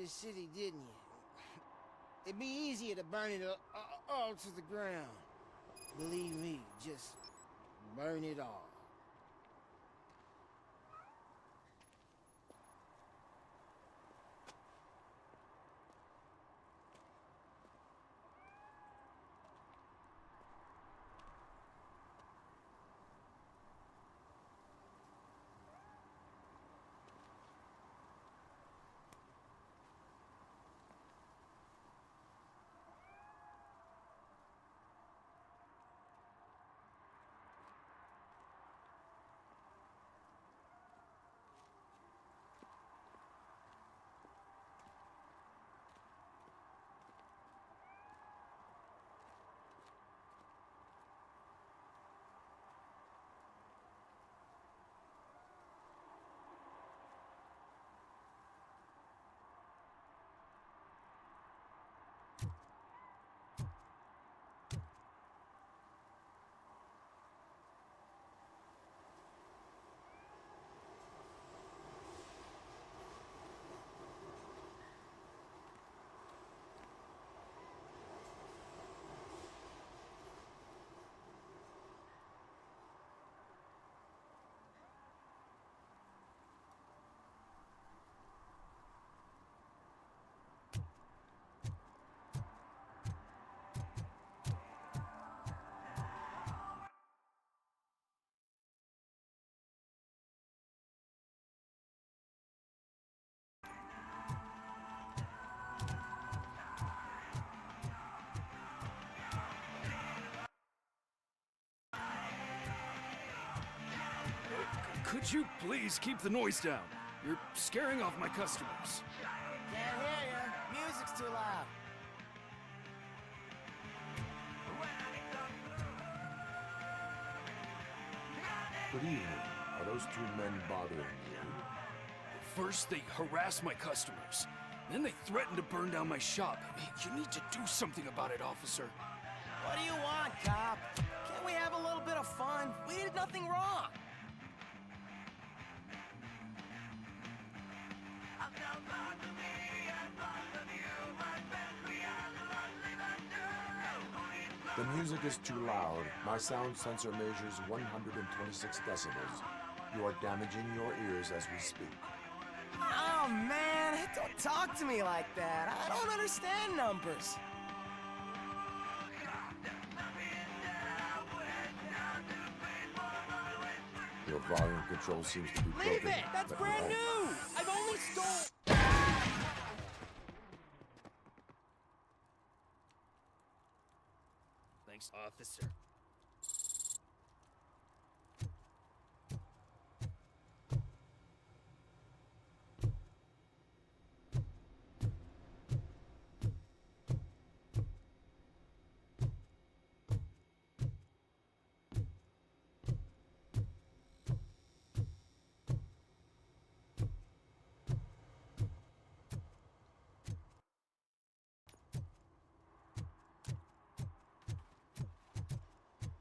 the city, didn't you? It'd be easier to burn it all to the ground. Believe me, just burn it all. Could you please keep the noise down? You're scaring off my customers. Can't hear you. Music's too loud. Good evening. Are those two men bothering you? First, they harass my customers. Then they threaten to burn down my shop. You need to do something about it, officer. What do you want, cop? Can't we have a little bit of fun? We did nothing wrong. The music is too loud. My sound sensor measures 126 decibels. You are damaging your ears as we speak. Oh, man, don't talk to me like that. I don't understand numbers. Your volume control seems to be broken. Leave it! That's brand new! I've only stole... Thanks, officer.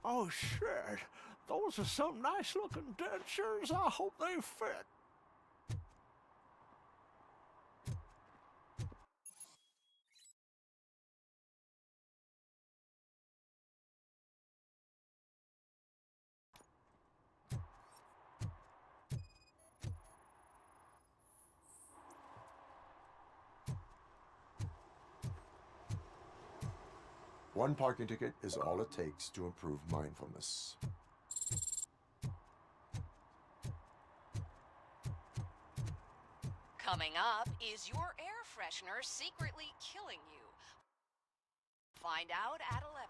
Oh, shit. Those are some nice-looking dentures. I hope they fit. One parking ticket is all it takes to improve mindfulness. Coming up, is your air freshener secretly killing you? Find out at 11.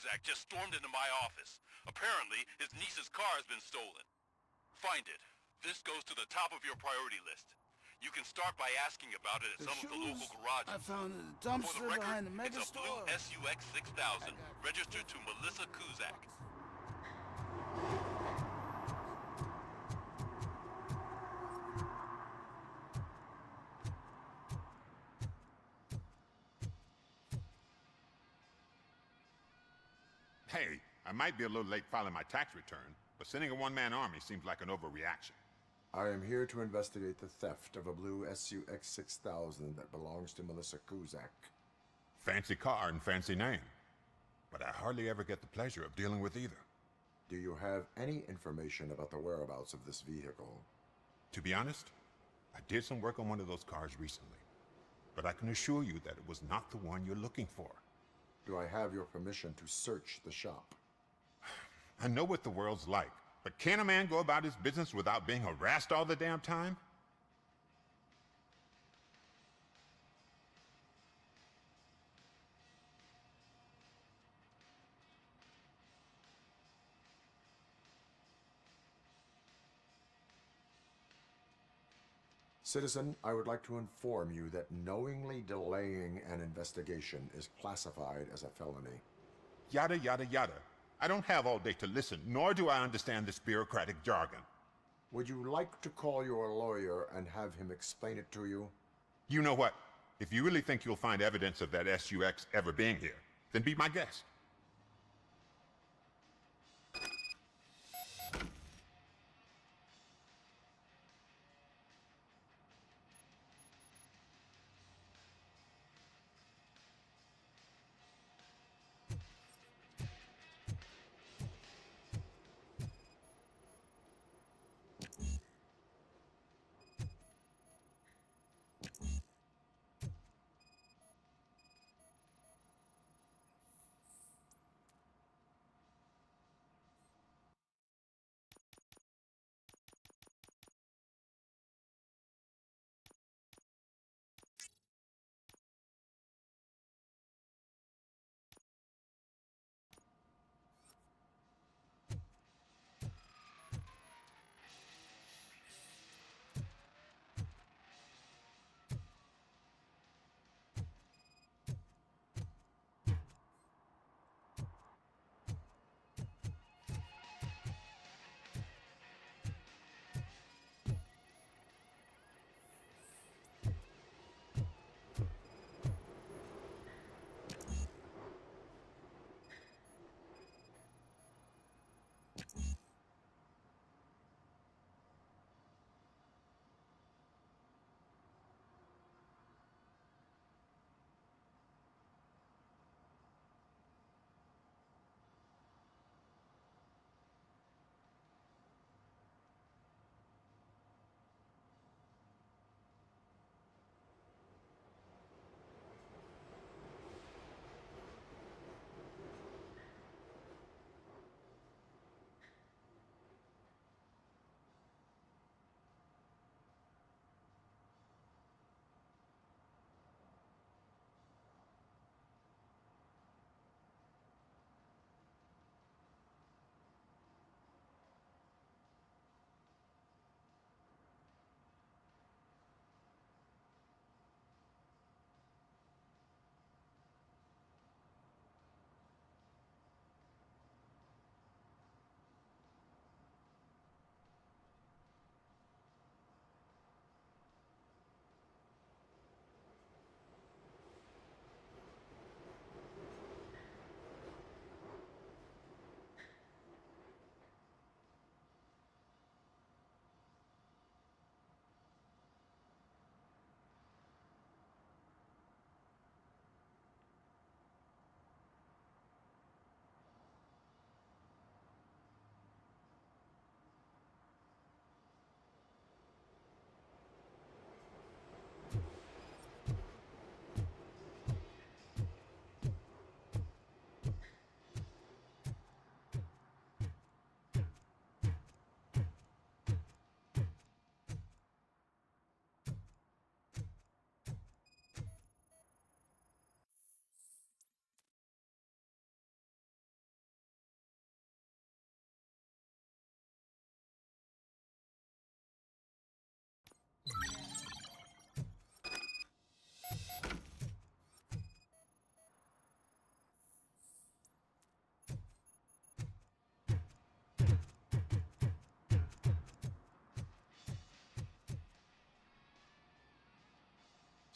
Kuzak just stormed into my office. Apparently, his niece's car has been stolen. Find it. This goes to the top of your priority list. You can start by asking about it at some of the local garages. I found in the For the dumpster record, behind the it's mega a blue store. SUX 6000, registered to Melissa Kuzak. Hey, I might be a little late filing my tax return, but sending a one-man army seems like an overreaction. I am here to investigate the theft of a blue SUX 6000 that belongs to Melissa Kuzak. Fancy car and fancy name. But I hardly ever get the pleasure of dealing with either. Do you have any information about the whereabouts of this vehicle? To be honest, I did some work on one of those cars recently. But I can assure you that it was not the one you're looking for. Do I have your permission to search the shop? I know what the world's like, but can a man go about his business without being harassed all the damn time? Citizen, I would like to inform you that knowingly delaying an investigation is classified as a felony. Yada, yada, yada. I don't have all day to listen, nor do I understand this bureaucratic jargon. Would you like to call your lawyer and have him explain it to you? You know what? If you really think you'll find evidence of that SUX ever being here, then be my guest.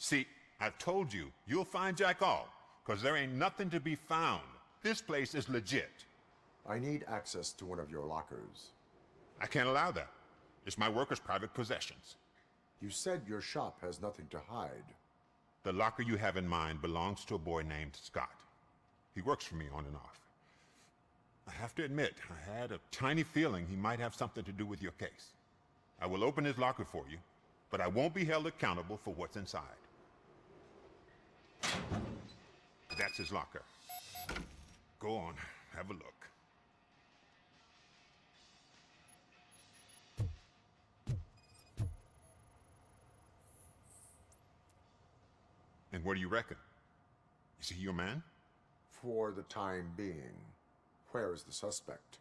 See, I've told you, you'll find Jack all, because there ain't nothing to be found. This place is legit. I need access to one of your lockers. I can't allow that. It's my workers' private possessions. You said your shop has nothing to hide. The locker you have in mind belongs to a boy named Scott. He works for me on and off. I have to admit, I had a tiny feeling he might have something to do with your case. I will open his locker for you, but I won't be held accountable for what's inside. That's his locker. Go on, have a look. And what do you reckon? Is he your man? For the time being. Where is the suspect?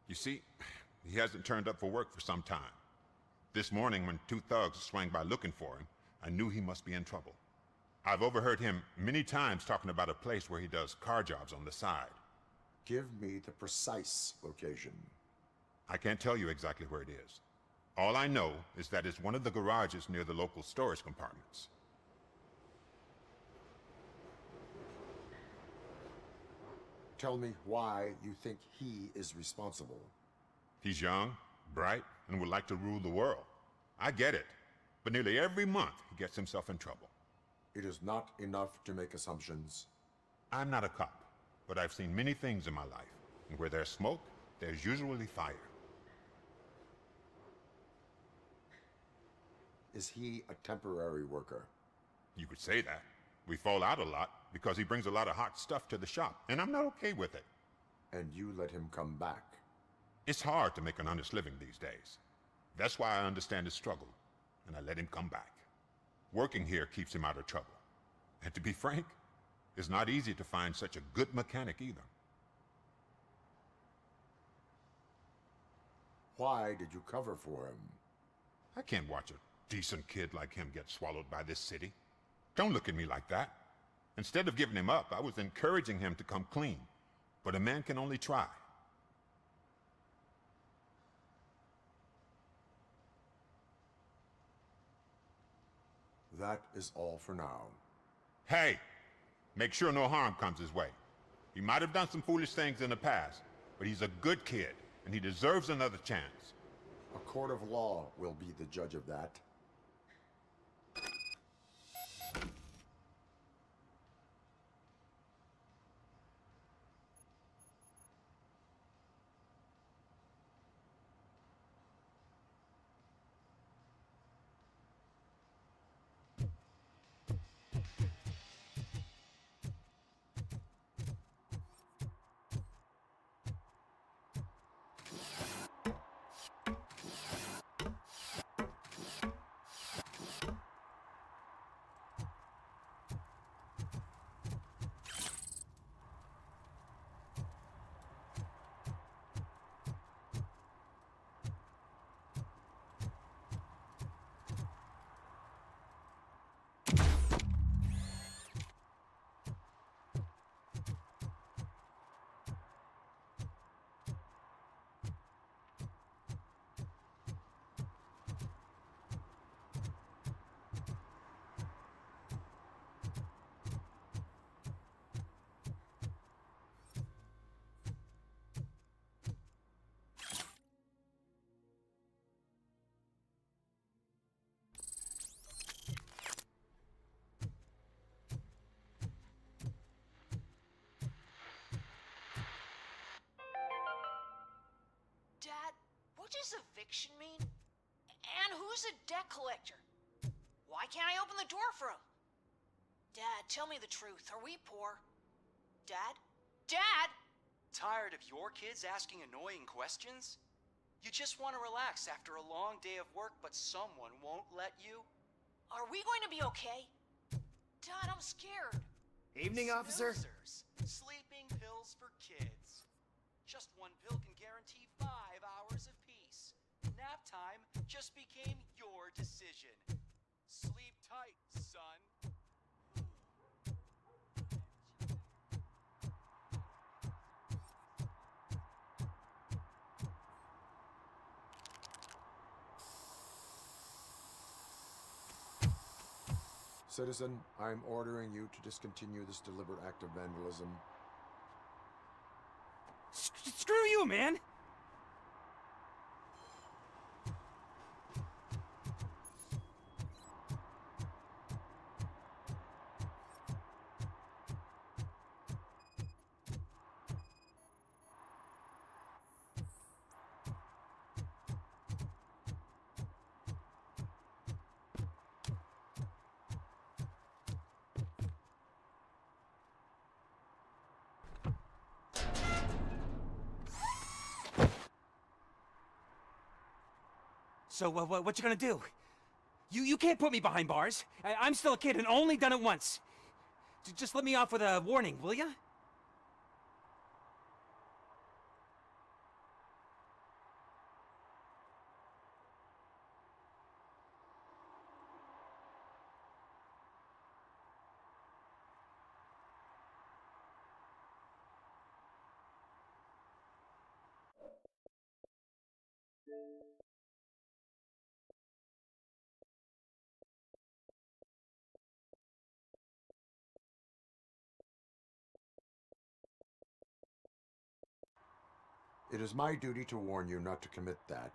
You see, he hasn't turned up for work for some time. This morning, when two thugs swang by looking for him, I knew he must be in trouble. I've overheard him many times talking about a place where he does car jobs on the side. Give me the precise location. I can't tell you exactly where it is. All I know is that it's one of the garages near the local storage compartments. Tell me why you think he is responsible. He's young, bright, and would like to rule the world. I get it. But nearly every month, he gets himself in trouble. It is not enough to make assumptions. I'm not a cop, but I've seen many things in my life. And where there's smoke, there's usually fire. Is he a temporary worker? You could say that. We fall out a lot because he brings a lot of hot stuff to the shop, and I'm not okay with it. And you let him come back? It's hard to make an honest living these days. That's why I understand his struggle, and I let him come back. Working here keeps him out of trouble. And to be frank, it's not easy to find such a good mechanic either. Why did you cover for him? I can't watch a decent kid like him get swallowed by this city. Don't look at me like that. Instead of giving him up, I was encouraging him to come clean. But a man can only try. That is all for now. Hey, make sure no harm comes his way. He might have done some foolish things in the past, but he's a good kid, and he deserves another chance. A court of law will be the judge of that. Dad, what does eviction mean? And who's a debt collector? Why can't I open the door for him? Dad, tell me the truth. Are we poor? Dad? Dad! Tired of your kids asking annoying questions? You just want to relax after a long day of work, but someone won't let you? Are we going to be okay? Dad, I'm scared. Evening, officer. Snoozers. Sleeping pills for kids. Just one pill can guarantee 5 hours of peace. Nap time just became your decision. Sleep tight, son. Citizen, I'm ordering you to discontinue this deliberate act of vandalism. Screw you, man! So, what you gonna do? You can't put me behind bars. I'm still a kid and only done it once. Just let me off with a warning, will ya? It is my duty to warn you not to commit that,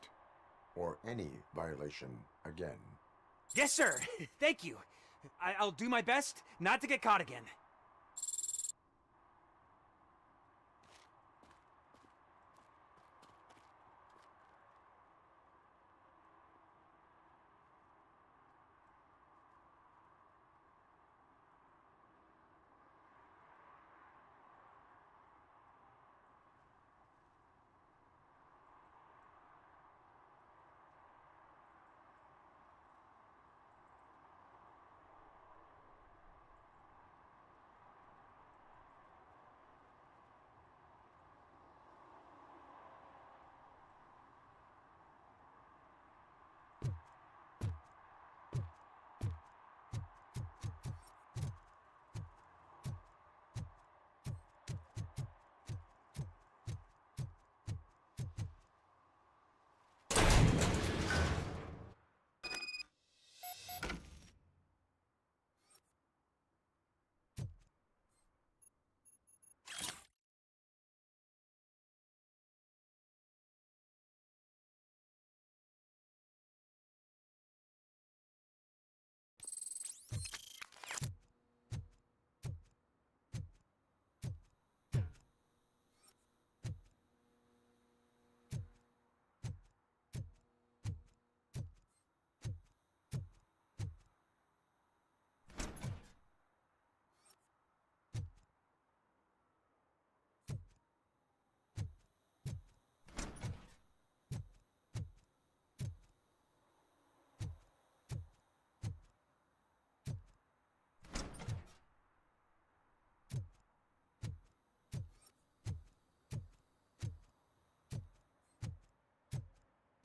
or any violation, again. Yes, sir. Thank you. I'll do my best not to get caught again.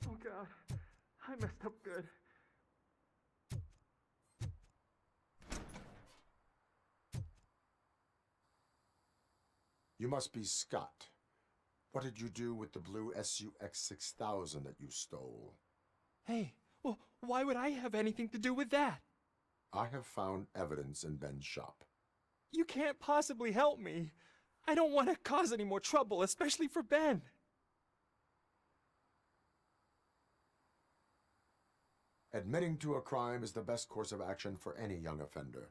Oh God, I messed up good. You must be Scott. What did you do with the blue SUX 6000 that you stole? Hey, well, why would I have anything to do with that? I have found evidence in Ben's shop. You can't possibly help me. I don't want to cause any more trouble, especially for Ben. Admitting to a crime is the best course of action for any young offender.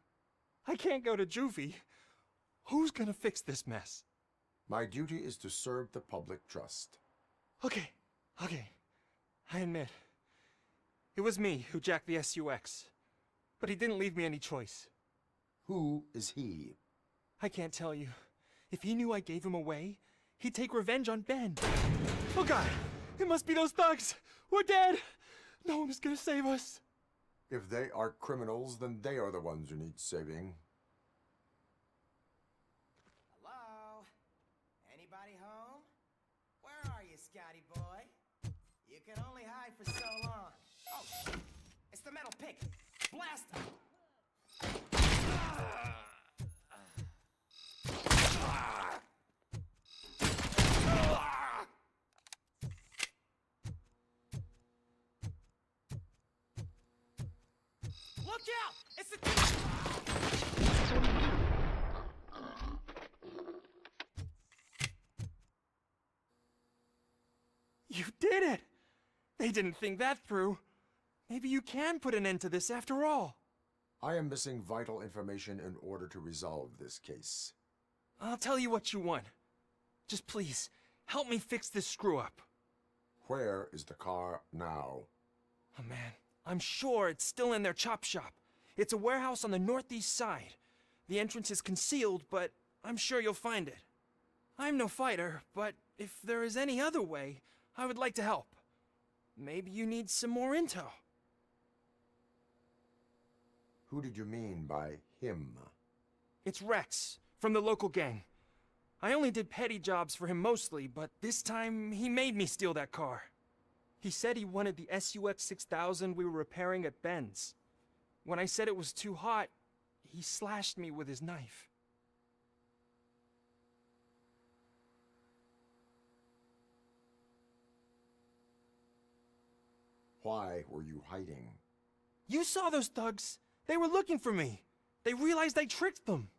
I can't go to juvie. Who's gonna fix this mess? My duty is to serve the public trust. Okay. I admit. It was me who jacked the SUX. But he didn't leave me any choice. Who is he? I can't tell you. If he knew I gave him away, he'd take revenge on Ben. Oh God! It must be those thugs! We're dead! No one is gonna save us. If they are criminals, then they are the ones who need saving. Hello? Anybody home? Where are you, Scotty boy? You can only hide for so long. Oh, shit. It's the metal pick. Blast him! Look out! It's the... did it! They didn't think that through. Maybe you can put an end to this after all. I am missing vital information in order to resolve this case. I'll tell you what you want. Just please, help me fix this screw-up. Where is the car now? Oh man, I'm sure it's still in their chop shop. It's a warehouse on the northeast side. The entrance is concealed, but I'm sure you'll find it. I'm no fighter, but if there is any other way, I would like to help. Maybe you need some more intel. Who did you mean by him? It's Rex, from the local gang. I only did petty jobs for him mostly, but this time he made me steal that car. He said he wanted the SUX 6000 we were repairing at Ben's. When I said it was too hot, he slashed me with his knife. Why were you hiding? You saw those thugs. They were looking for me. They realized I tricked them.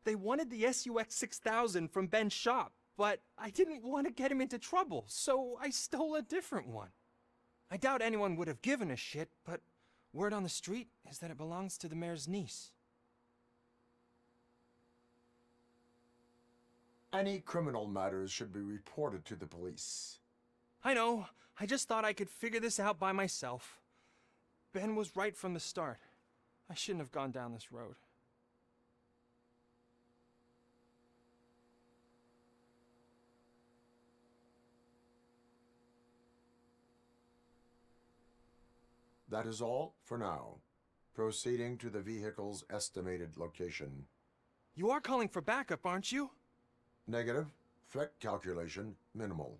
They wanted the SUX 6000 from Ben's shop, but I didn't want to get him into trouble, so I stole a different one. I doubt anyone would have given a shit, but word on the street is that it belongs to the mayor's niece. Any criminal matters should be reported to the police. I know. I just thought I could figure this out by myself. Ben was right from the start. I shouldn't have gone down this road. That is all for now. Proceeding to the vehicle's estimated location. You are calling for backup, aren't you? Negative. Threat calculation minimal.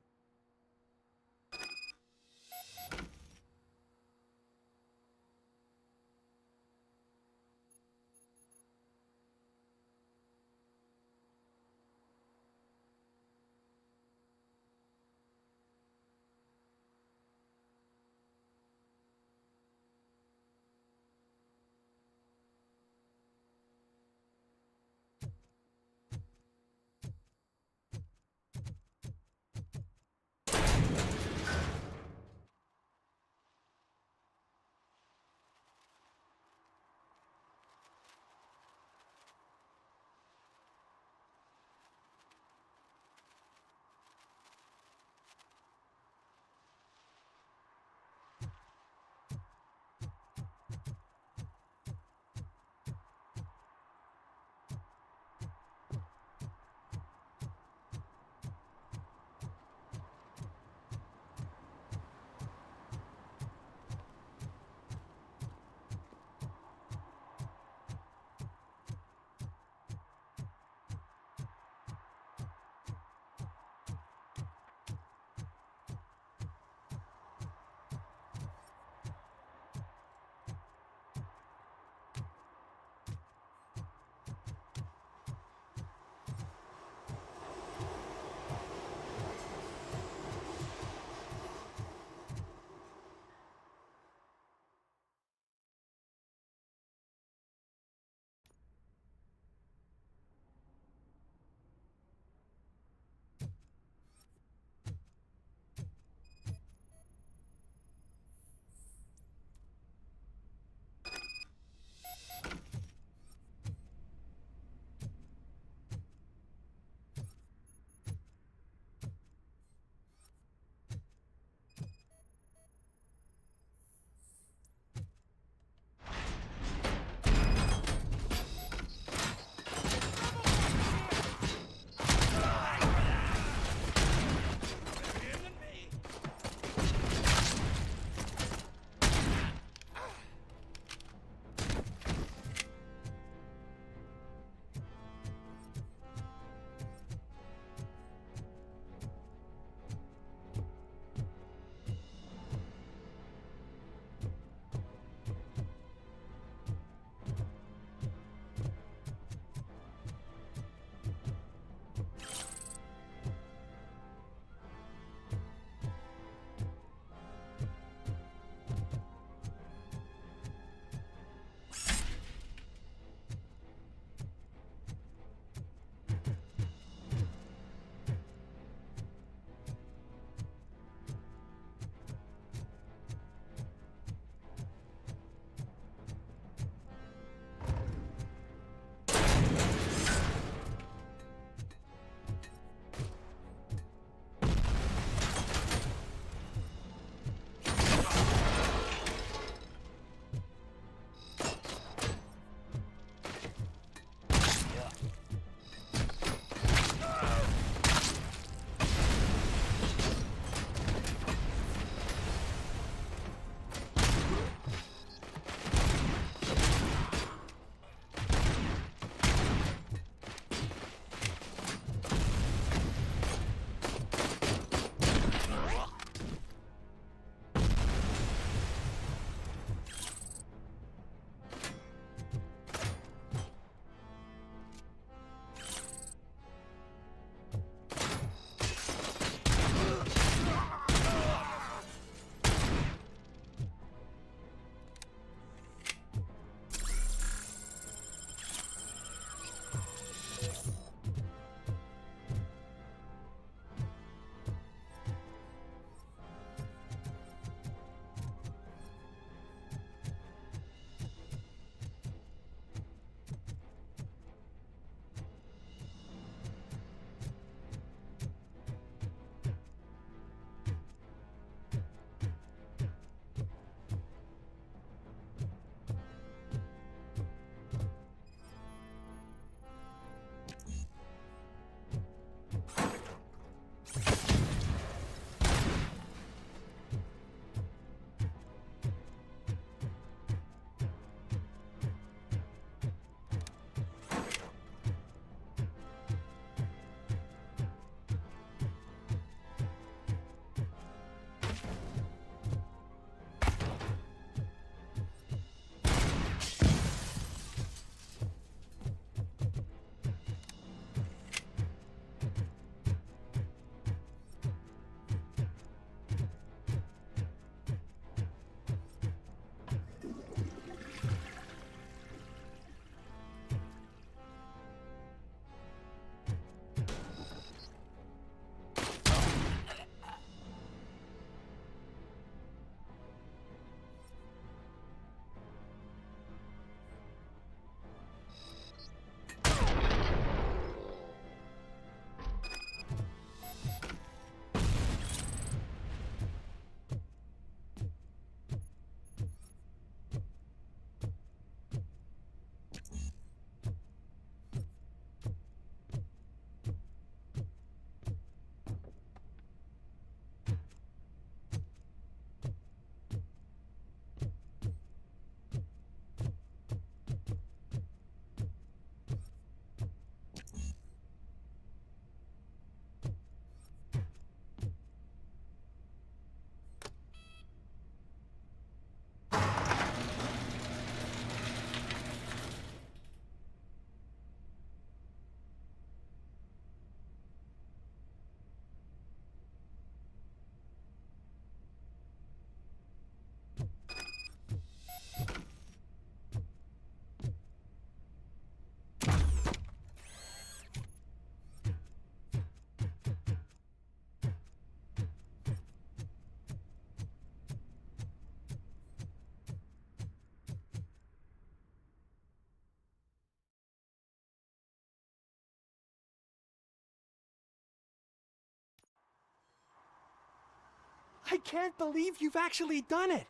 I can't believe you've actually done it!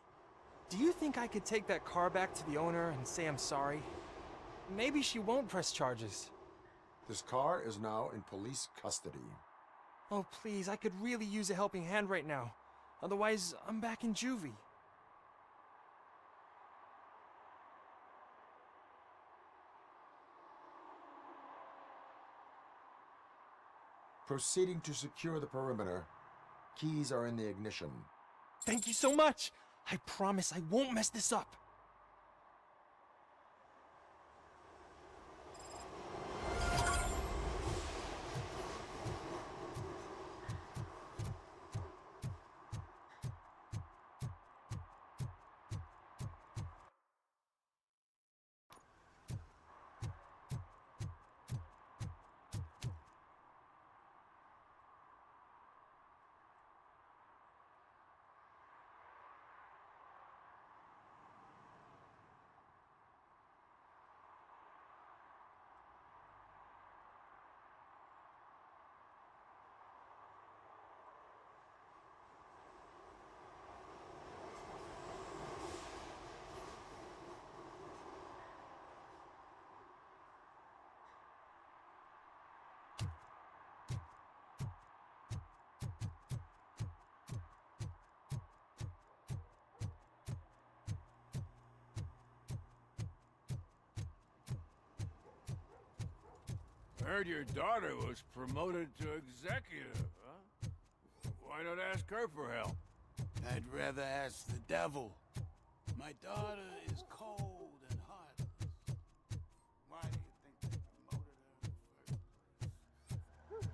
Do you think I could take that car back to the owner and say I'm sorry? Maybe she won't press charges. This car is now in police custody. Oh, please, I could really use a helping hand right now. Otherwise, I'm back in juvie. Proceeding to secure the perimeter. Keys are in the ignition. Thank you so much! I promise I won't mess this up. Heard your daughter was promoted to executive, huh? Why not ask her for help? I'd rather ask the devil. My daughter is cold and heartless. Why do you think they promoted her first?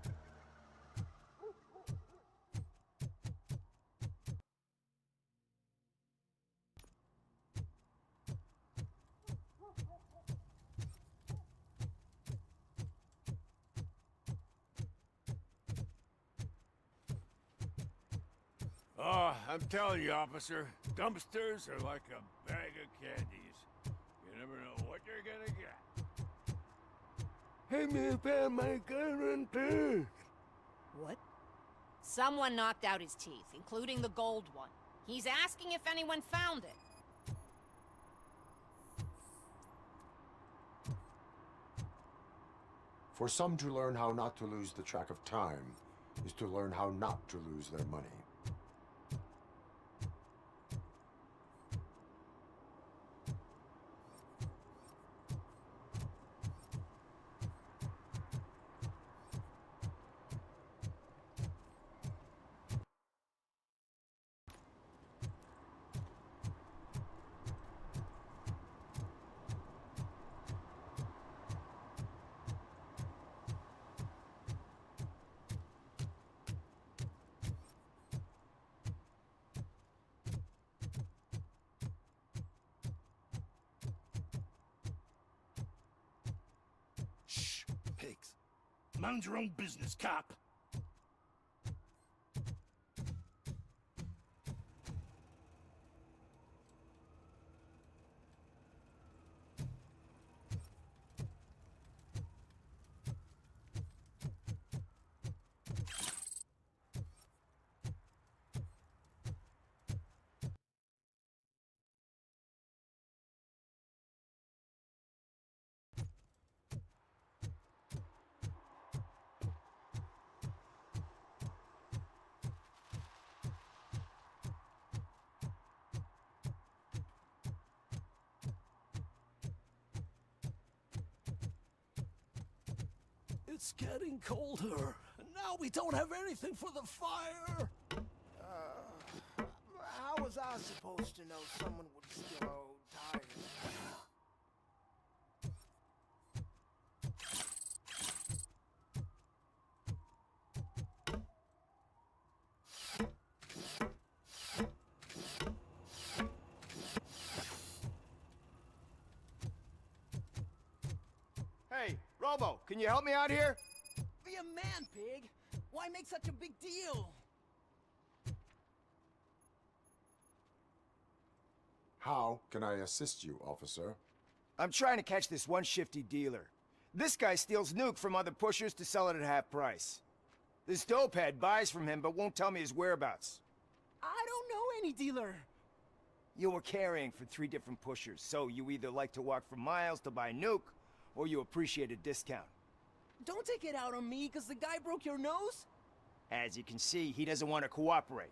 Oh, I'm telling you, officer, dumpsters are like a bag of candies. You never know what you're gonna get. Hey, me found my gun and purse. What? Someone knocked out his teeth, including the gold one. He's asking if anyone found it. For some to learn how not to lose the track of time is to learn how not to lose their money. Shh, pigs. Mind your own business, cop. It's getting colder, and now we don't have anything for the fire. How was I supposed to know someone would steal our old tires? Hey, Robo, can you help me out here? Be a man, Pig. Why make such a big deal? How can I assist you, officer? I'm trying to catch this one shifty dealer. This guy steals nuke from other pushers to sell it at half price. This dopehead buys from him but won't tell me his whereabouts. I don't know any dealer. You were carrying for 3 different pushers, so you either like to walk for miles to buy nuke, or you appreciate a discount. Don't take it out on me, because the guy broke your nose? As you can see, he doesn't want to cooperate.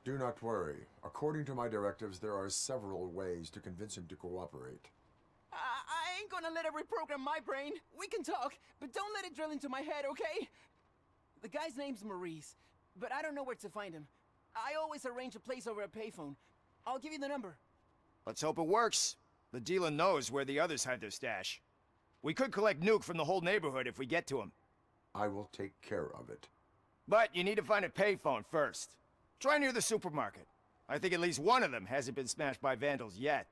Do not worry. According to my directives, there are several ways to convince him to cooperate. I ain't gonna let it reprogram my brain. We can talk, but don't let it drill into my head, okay? The guy's name's Maurice, but I don't know where to find him. I always arrange a place over a payphone. I'll give you the number. Let's hope it works. The dealer knows where the others hide their stash. We could collect nuke from the whole neighborhood if we get to him. I will take care of it. But you need to find a payphone first. Try near the supermarket. I think at least one of them hasn't been smashed by vandals yet.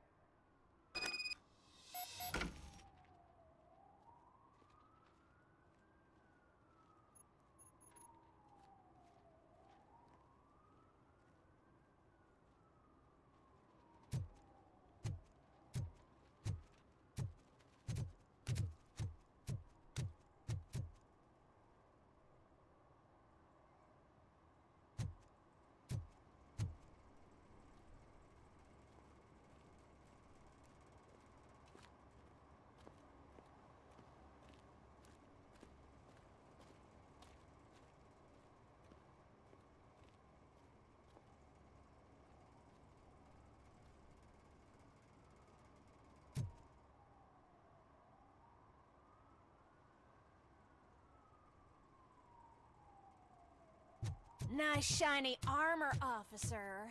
Nice shiny armor, officer.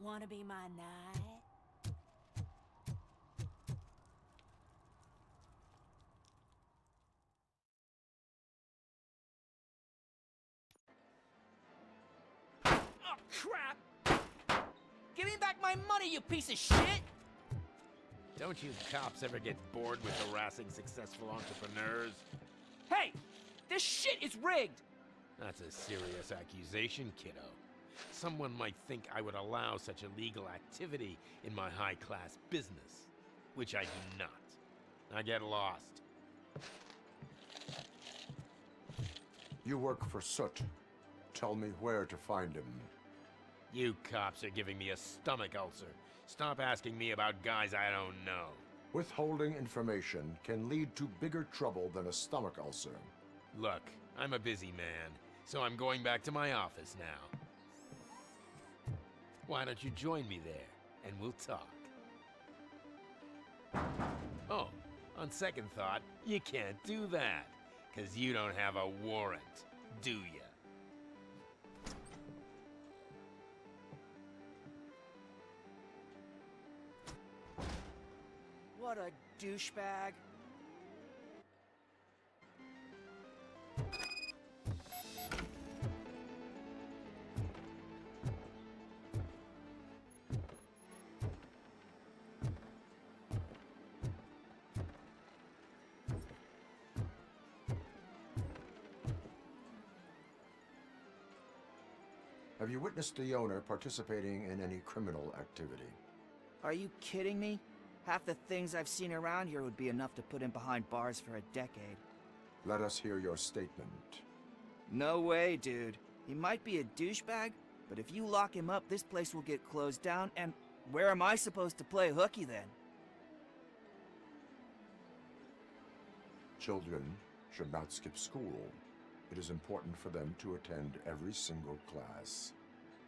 Wanna be my knight? Oh, crap! Give me back my money, you piece of shit! Don't you cops ever get bored with harassing successful entrepreneurs? Hey! This shit is rigged! That's a serious accusation, kiddo. Someone might think I would allow such illegal activity in my high-class business, which I do not. I get lost. You work for Soot. Tell me where to find him. You cops are giving me a stomach ulcer. Stop asking me about guys I don't know. Withholding information can lead to bigger trouble than a stomach ulcer. Look, I'm a busy man, so I'm going back to my office now. Why don't you join me there, and we'll talk. Oh, on second thought, you can't do that, 'cause you don't have a warrant, do ya? What a douchebag. Have you witnessed the owner participating in any criminal activity? Are you kidding me? Half the things I've seen around here would be enough to put him behind bars for a decade. Let us hear your statement. No way, dude. He might be a douchebag, but if you lock him up, this place will get closed down, and where am I supposed to play hooky then? Children should not skip school. It is important for them to attend every single class.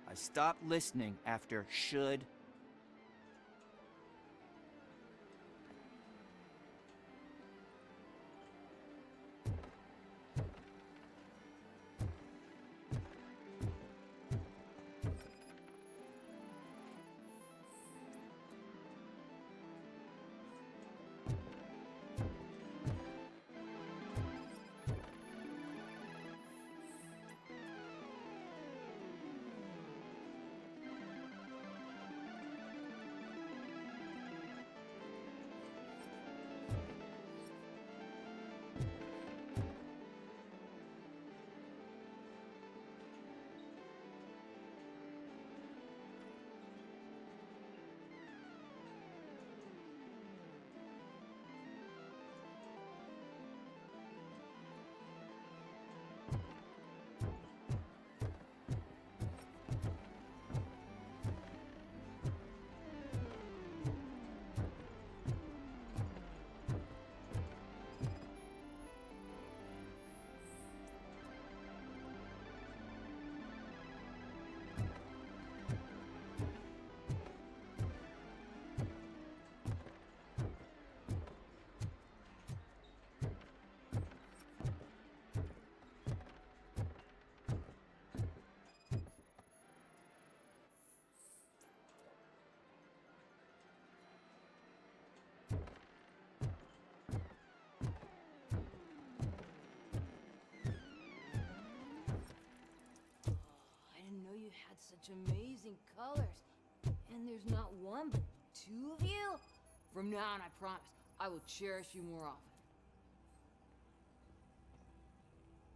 I stopped listening after should. Such amazing colors. And there's not one, but two of you? From now on, I promise, I will cherish you more often.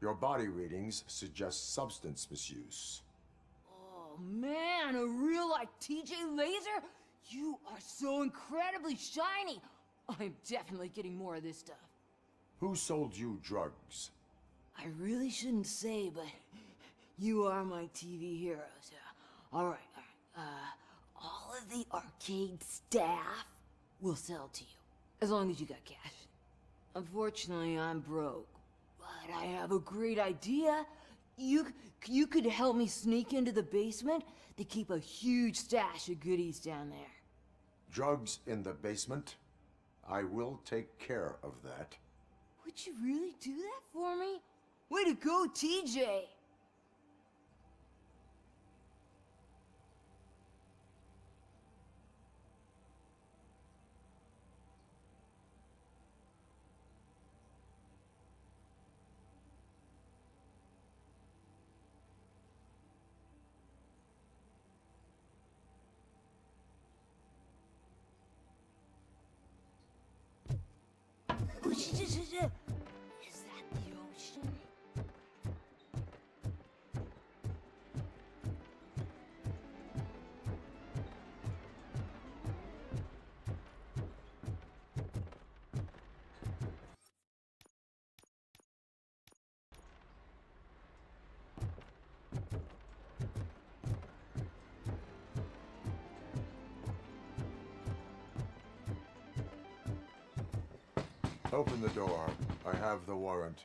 Your body readings suggest substance misuse. Oh man, a real-life TJ Laser? You are so incredibly shiny. I'm definitely getting more of this stuff. Who sold you drugs? I really shouldn't say, but you are my TV heroes. All right. All of the arcade staff will sell to you, as long as you got cash. Unfortunately, I'm broke, but I have a great idea. You could help me sneak into the basement. They keep a huge stash of goodies down there. Drugs in the basement? I will take care of that. Would you really do that for me? Way to go, TJ! Is that the ocean? Open the door. I have the warrant.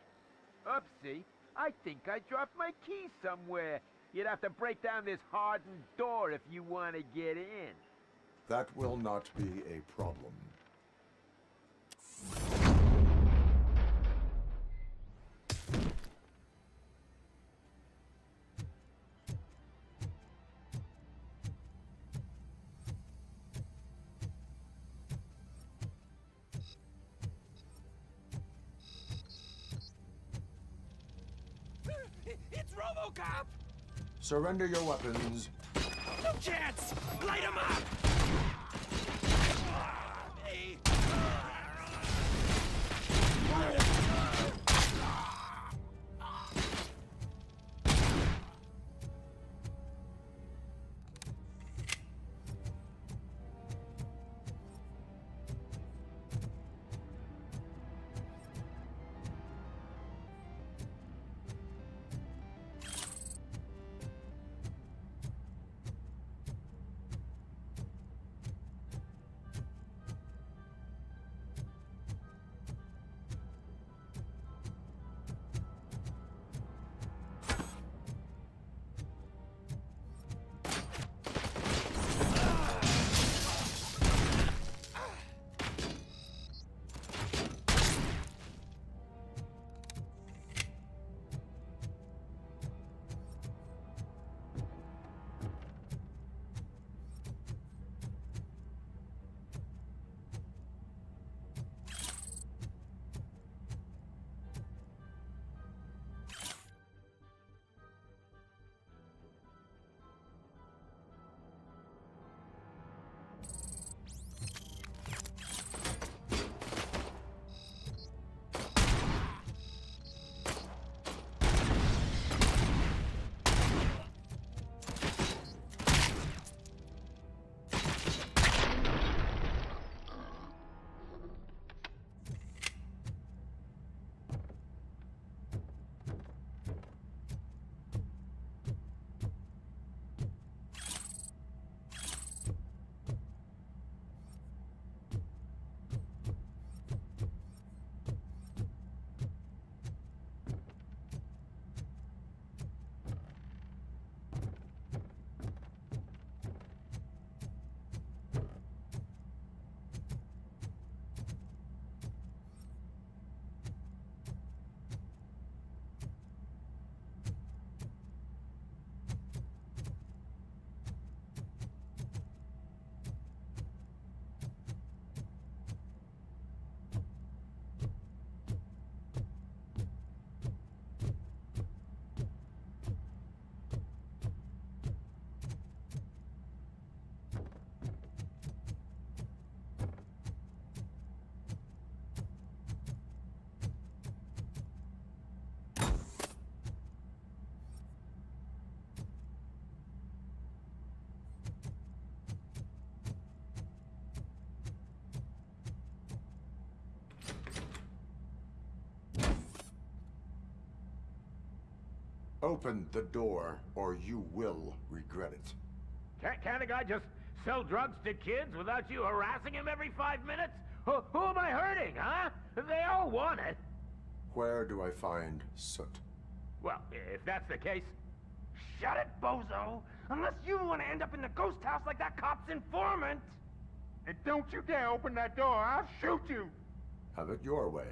Oopsie. I think I dropped my key somewhere. You'd have to break down this hardened door if you want to get in. That will not be a problem. It's RoboCop! Surrender your weapons. No chance! Light him up! Hey. Open the door, or you will regret it. Can't a guy just sell drugs to kids without you harassing him every 5 minutes? Who am I hurting, huh? They all want it. Where do I find Soot? Well, if that's the case, shut it, bozo! Unless you want to end up in the ghost house like that cop's informant! And don't you dare open that door, I'll shoot you! Have it your way.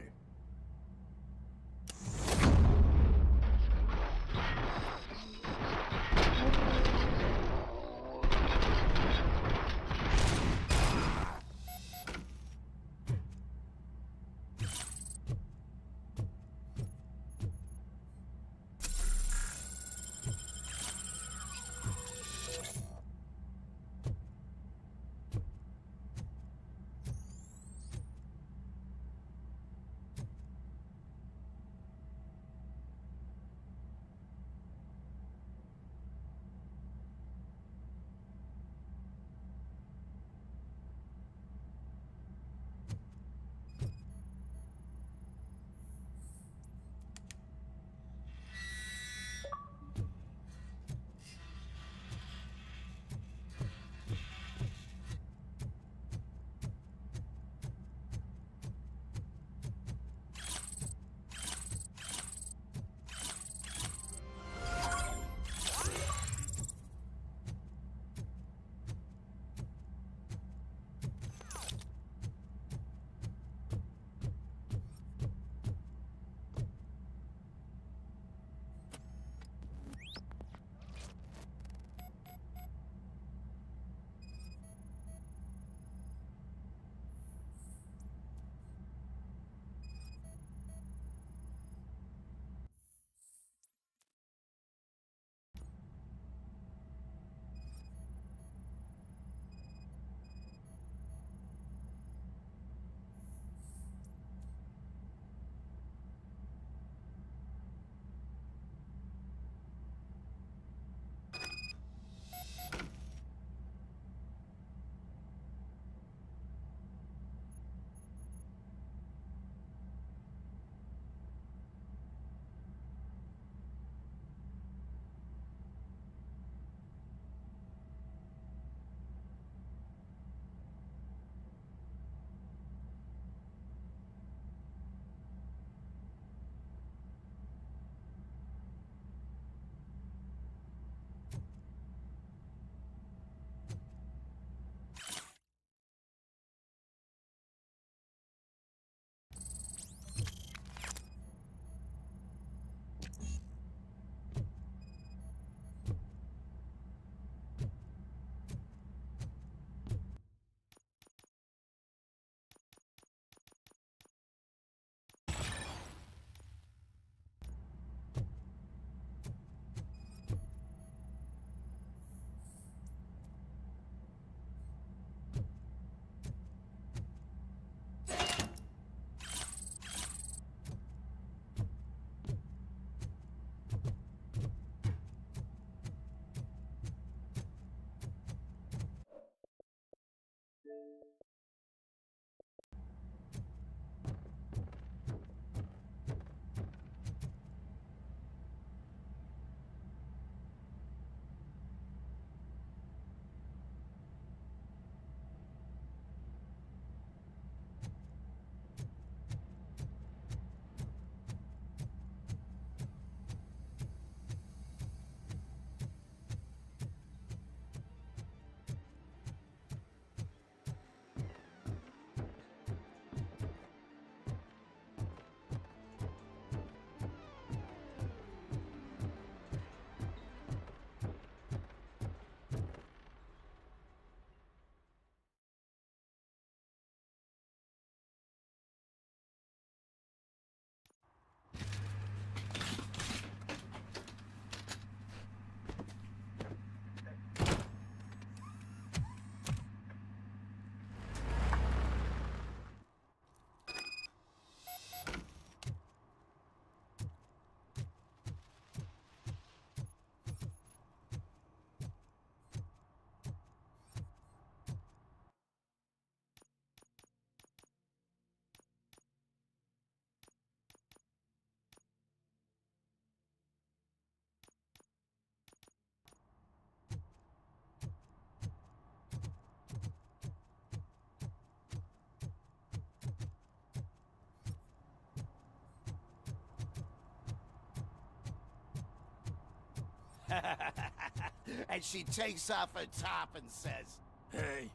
And she takes off her top and says, Hey,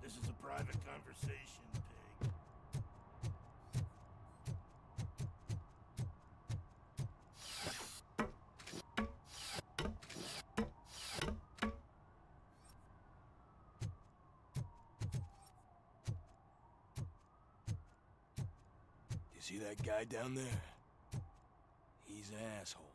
this is a private conversation, pig. You see that guy down there? He's an asshole.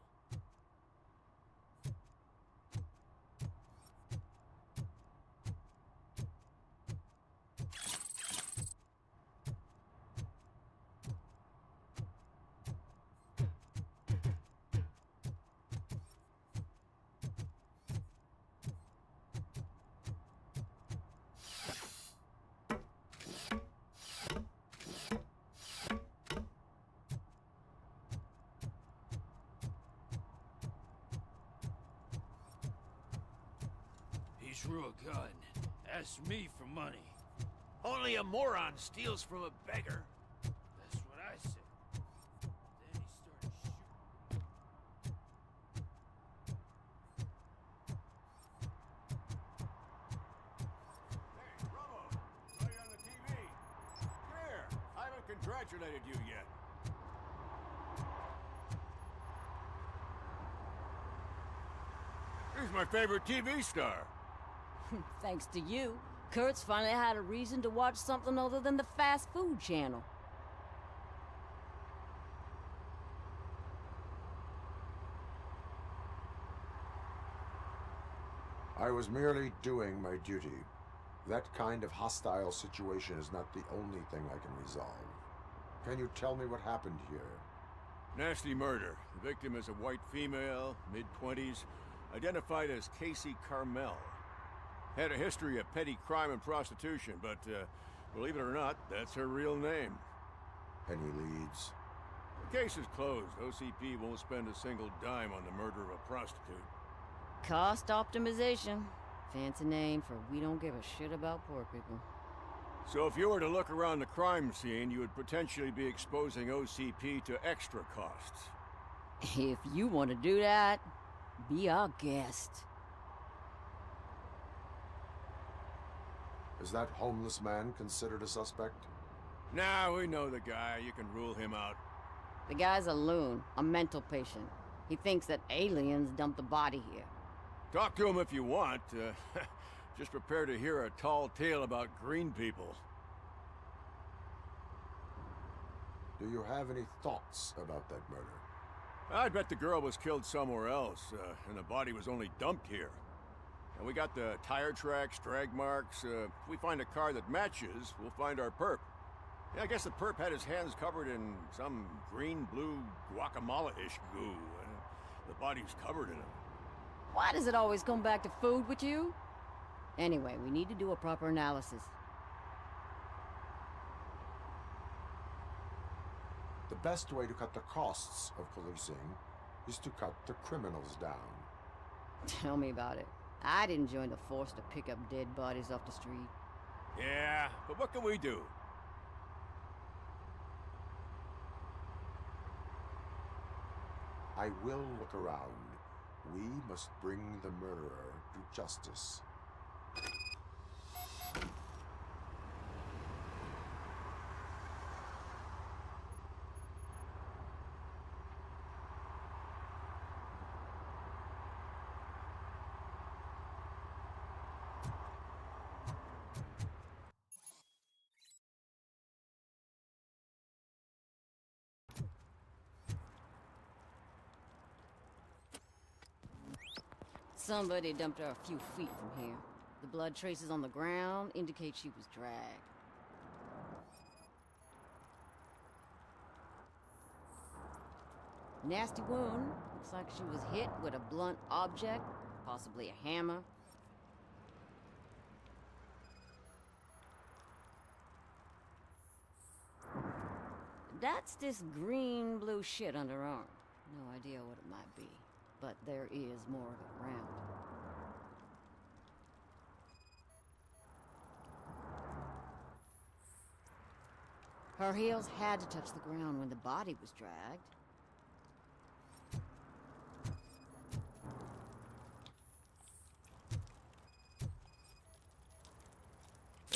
He's real good. Ask me for money. Only a moron steals from a beggar. That's what I said. Then he started shooting. Hey, Robo! Saw you on the TV. Here, I haven't congratulated you yet. He's my favorite TV star. Thanks to you, Kurt's finally had a reason to watch something other than the fast food channel. I was merely doing my duty. That kind of hostile situation is not the only thing I can resolve. Can you tell me what happened here? Nasty murder. The victim is a white female, mid-20s, identified as Casey Carmel. Had a history of petty crime and prostitution, but believe it or not, that's her real name. Any leads? The case is closed. OCP won't spend a single dime on the murder of a prostitute. Cost optimization. Fancy name for we don't give a shit about poor people. So if you were to look around the crime scene, you would potentially be exposing OCP to extra costs. If you want to do that, be our guest. Is that homeless man considered a suspect? Nah, we know the guy. You can rule him out. The guy's a loon, a mental patient. He thinks that aliens dumped the body here. Talk to him if you want. Just prepare to hear a tall tale about green people. Do you have any thoughts about that murder? I bet the girl was killed somewhere else, and the body was only dumped here. And we got the tire tracks, drag marks. If we find a car that matches, we'll find our perp. Yeah, I guess the perp had his hands covered in some green-blue guacamole-ish goo. The body's covered in it. Why does it always come back to food with you? Anyway, we need to do a proper analysis. The best way to cut the costs of policing is to cut the criminals down. Tell me about it. I didn't join the force to pick up dead bodies off the street. Yeah, but what can we do? I will look around. We must bring the murderer to justice. Somebody dumped her a few feet from here. The blood traces on the ground indicate she was dragged. Nasty wound. Looks like she was hit with a blunt object, possibly a hammer. That's this green-blue shit under her arm. No idea what it might be, but there is more of it around. Her heels had to touch the ground when the body was dragged.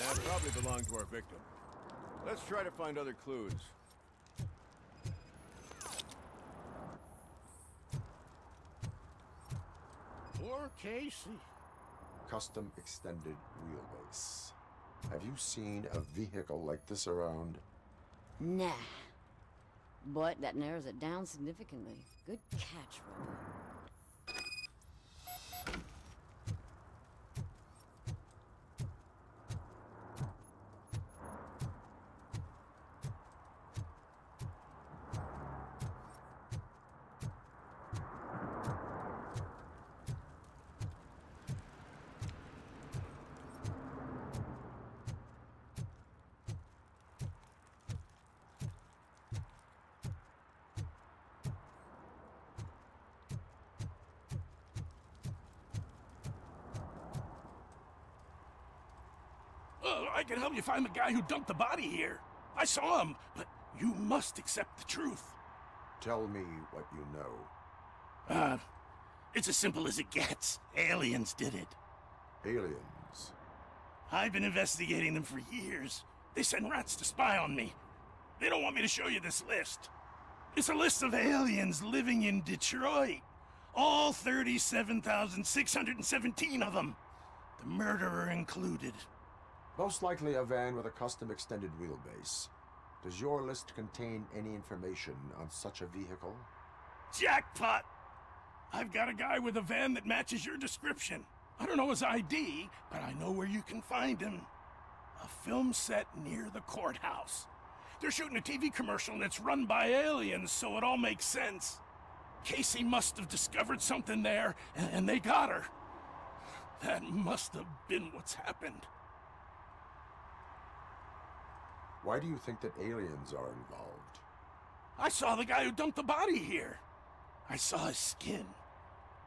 That probably belonged to our victim. Let's try to find other clues. Poor Casey. Custom extended wheelbase. Have you seen a vehicle like this around? Nah. But that narrows it down significantly. Good catch, Robo. I can help you find the guy who dumped the body here. I saw him, but you must accept the truth. Tell me what you know. It's as simple as it gets. Aliens did it. Aliens? I've been investigating them for years. They send rats to spy on me. They don't want me to show you this list. It's a list of aliens living in Detroit. All 37,617 of them. The murderer included. Most likely a van with a custom extended wheelbase. Does your list contain any information on such a vehicle? Jackpot! I've got a guy with a van that matches your description. I don't know his ID, but I know where you can find him. A film set near the courthouse. They're shooting a TV commercial and it's run by aliens, so it all makes sense. Casey must have discovered something there, and they got her. That must have been what's happened. Why do you think that aliens are involved? I saw the guy who dumped the body here. I saw his skin.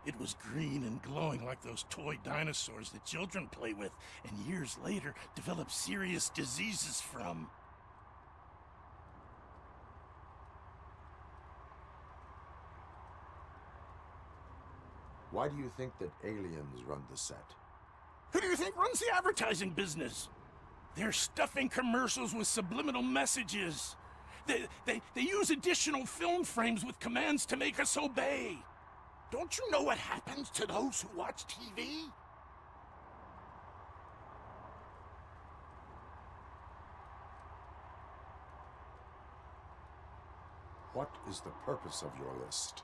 It was green and glowing like those toy dinosaurs that children play with and years later develop serious diseases from. Why do you think that aliens run the set? Who do you think runs the advertising business? They're stuffing commercials with subliminal messages. They use additional film frames with commands to make us obey. Don't you know what happens to those who watch TV? What is the purpose of your list?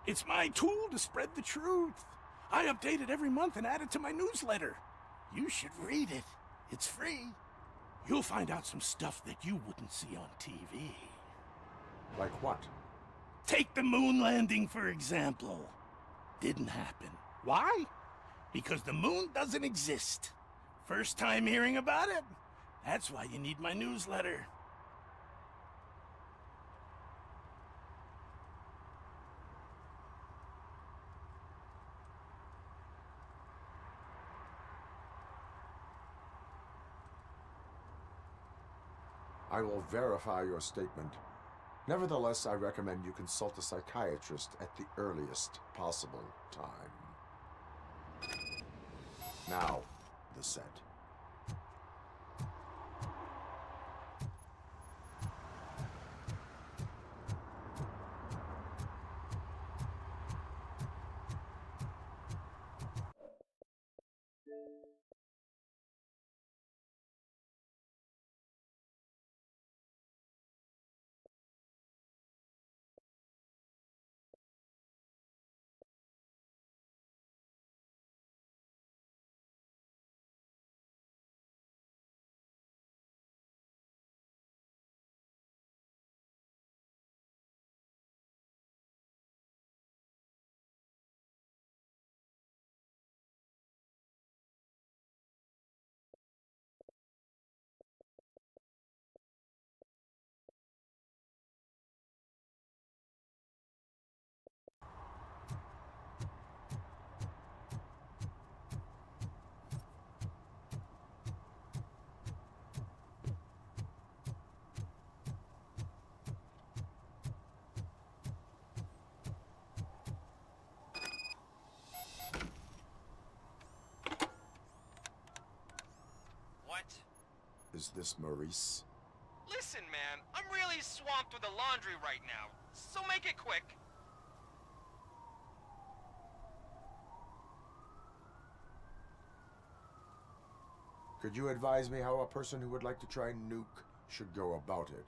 It's my tool to spread the truth. I update it every month and add it to my newsletter. You should read it. It's free. You'll find out some stuff that you wouldn't see on TV. Like what? Take the moon landing, for example. Didn't happen. Why? Because the moon doesn't exist. First time hearing about it? That's why you need my newsletter. I will verify your statement. Nevertheless, I recommend you consult a psychiatrist at the earliest possible time. Now, the set. Is this Maurice? Listen, man, I'm really swamped with the laundry right now, so make it quick. Could you advise me how a person who would like to try Nuke should go about it?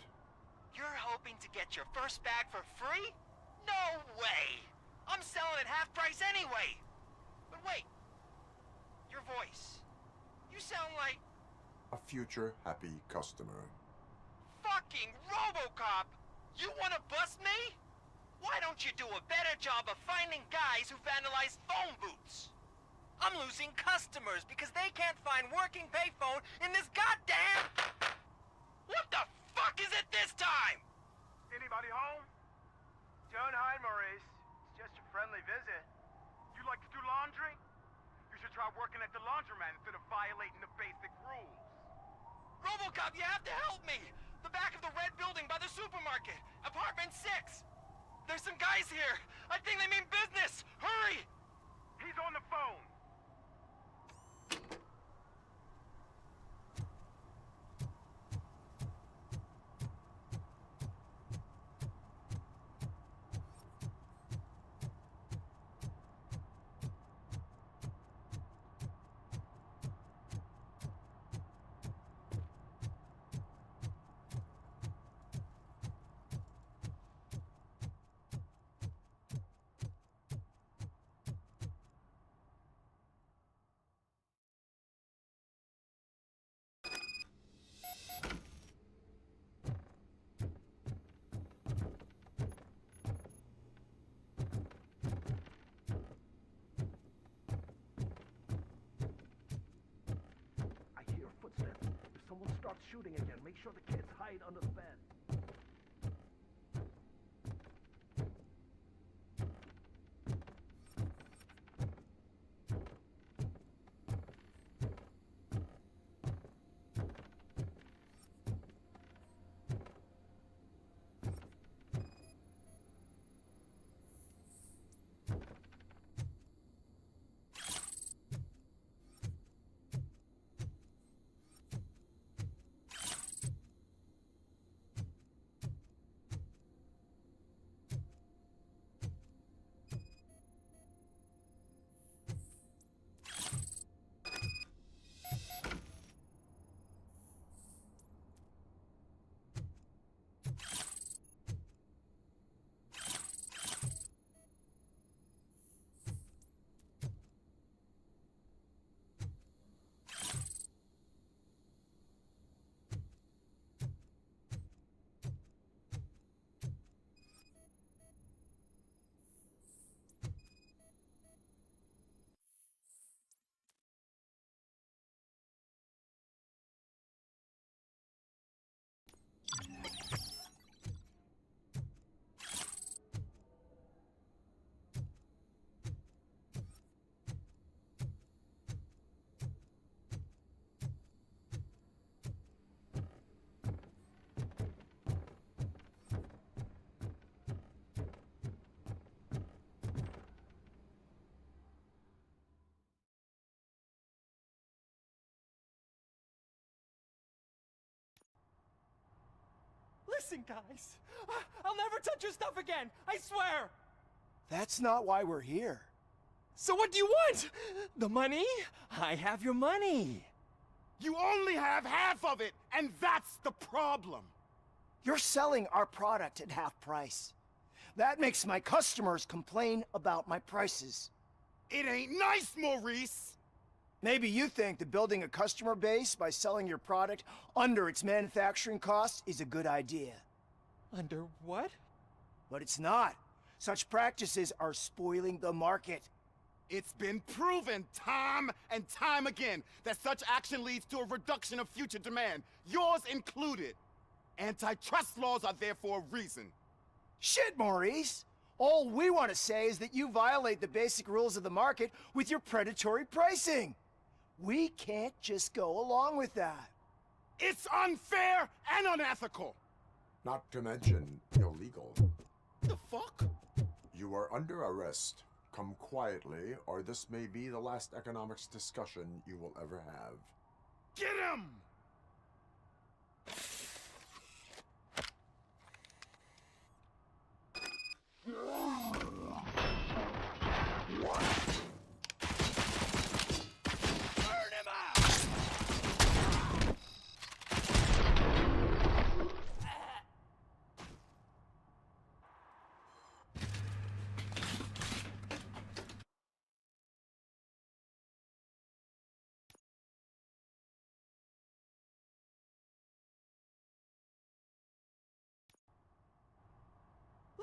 You're hoping to get your first bag for free? No way! I'm selling at half price anyway! But wait, your voice. You sound like... A future happy customer. fucking RoboCop! You wanna bust me? Why don't you do a better job of finding guys who vandalize phone booths? I'm losing customers because they can't find working payphone in this goddamn... What the fuck is it this time? Anybody home? Don't hide, Maurice. It's just a friendly visit. You like to do laundry? You should try working at the laundromat instead of violating the basic rules. RoboCop, you have to help me! The back of the red building by the supermarket. Apartment 6. There's some guys here. I think they mean business. Hurry! He's on the phone. Starts shooting again. Make sure the kids hide under the bed. Listen, guys. I'll never touch your stuff again. I swear. That's not why we're here. So what do you want? The money? I have your money. You only have half of it, and that's the problem. You're selling our product at half price. That makes my customers complain about my prices. It ain't nice, Maurice! Maybe you think that building a customer base by selling your product under its manufacturing cost is a good idea. Under what? But it's not. Such practices are spoiling the market. It's been proven time and time again that such action leads to a reduction of future demand, yours included. Antitrust laws are there for a reason. Shit, Maurice! All we want to say is that you violate the basic rules of the market with your predatory pricing. We can't just go along with that. It's unfair and unethical! Not to mention illegal. The fuck? You are under arrest. Come quietly, or this may be the last economics discussion you will ever have. Get him!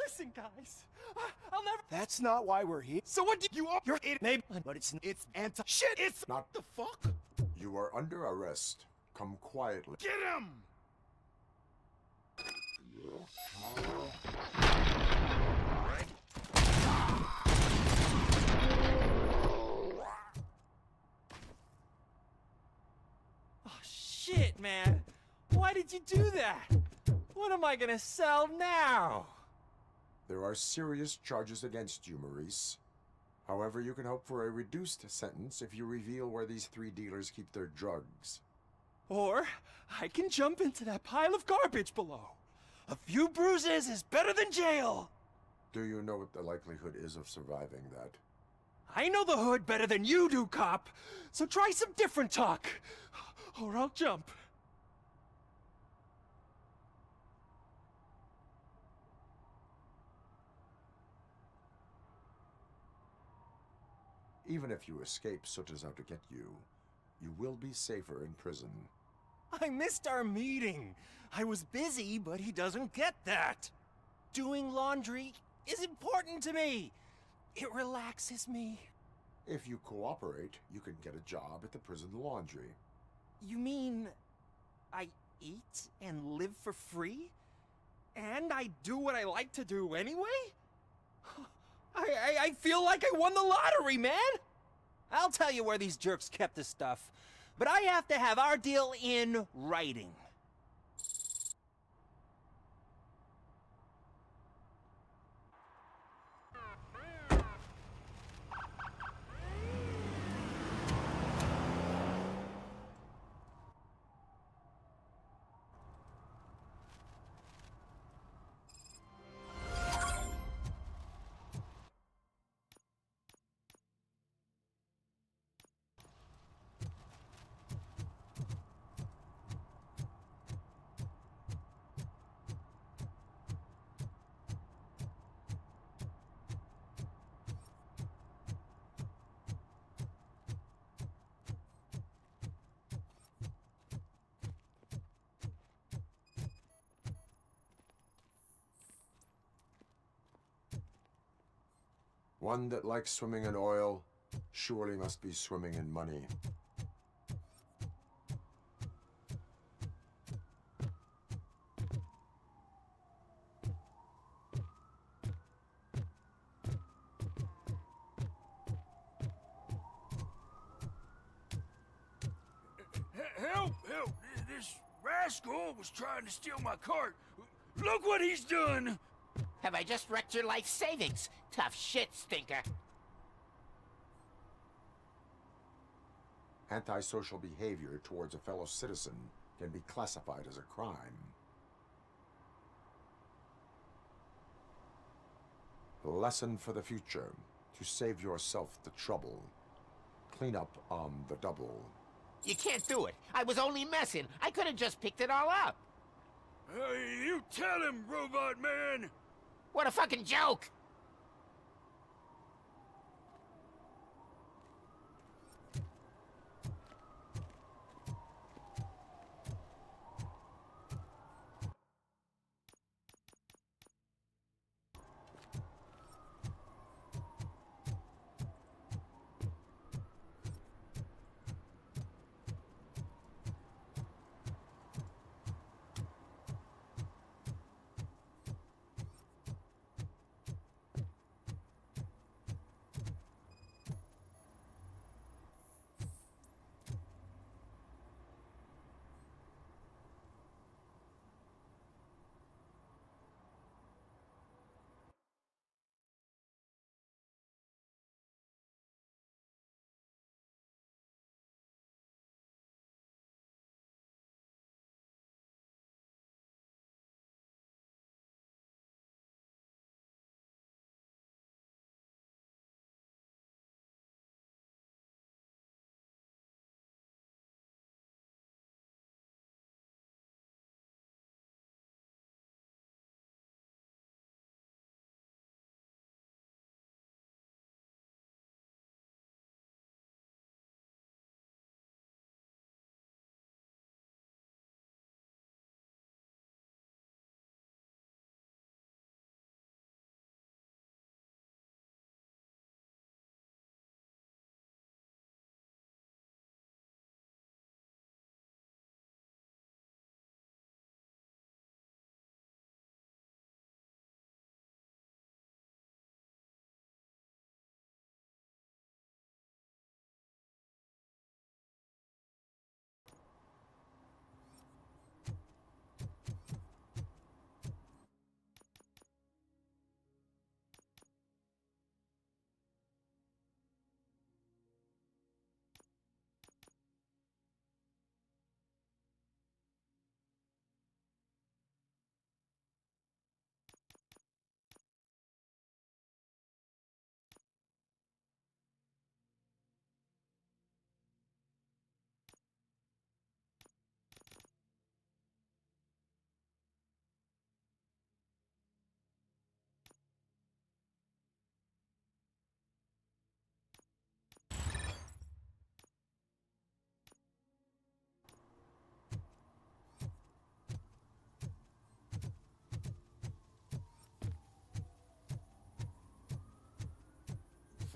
Listen, guys. I'll never. That's not why we're here. So what do you are? You're it, maybe, but it's anti shit. It's Not the fuck. You are under arrest. Come quietly. Get him! Oh shit, man. Why did you do that? What am I gonna sell now? There are serious charges against you, Maurice. However, you can hope for a reduced sentence if you reveal where these 3 dealers keep their drugs. Or I can jump into that pile of garbage below. A few bruises is better than jail. Do you know what the likelihood is of surviving that? I know the hood better than you do, cop. So try some different talk, or I'll jump. Even if you escape Soot is out to get you, you will be safer in prison. I missed our meeting. I was busy, but he doesn't get that. Doing laundry is important to me. It relaxes me. If you cooperate, you can get a job at the prison laundry. You mean I eat and live for free? And I do what I like to do anyway? I feel like I won the lottery, man! I'll tell you where these jerks kept the stuff, but I have to have our deal in writing. One that likes swimming in oil surely must be swimming in money. Help! Help! This rascal was trying to steal my cart. Look what he's done! Have I just wrecked your life savings? Tough shit, stinker. Antisocial behavior towards a fellow citizen can be classified as a crime. Lesson for the future: to save yourself the trouble. Clean up on the double. You can't do it. I was only messing. I could have just picked it all up. You tell him, Robot Man! What a fucking joke!